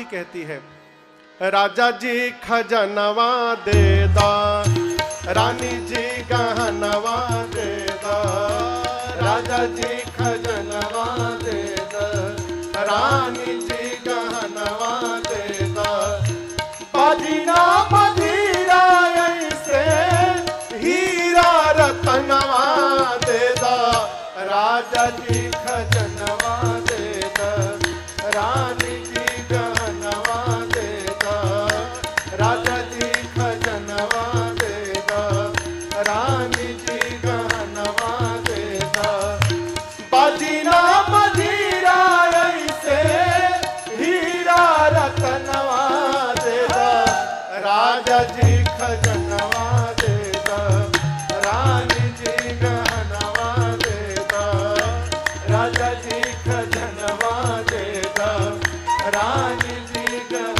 साथी कहती है, राजा जी खजनवा दे दा, रानी जी गहनवा दे दा, राजा जी खजनवा दे दा, रानी जी गहनवा दे दा, बाजीना मदीरा ऐसे हीरा रतनवा दे दा, राजा जी खजनवा दे दा, रानी जी गहनवा दे दा, राजा जी खजनवा दे दा, रानी जी गहनवा दे दा, बाजीना मदीरा ऐसे हीरा रतनवा दे दा, राजा जी खजनवा दे दा, रानी जी गहनवा दे दा, राजा जी खजनवा दे दा, रानी जी गहनवा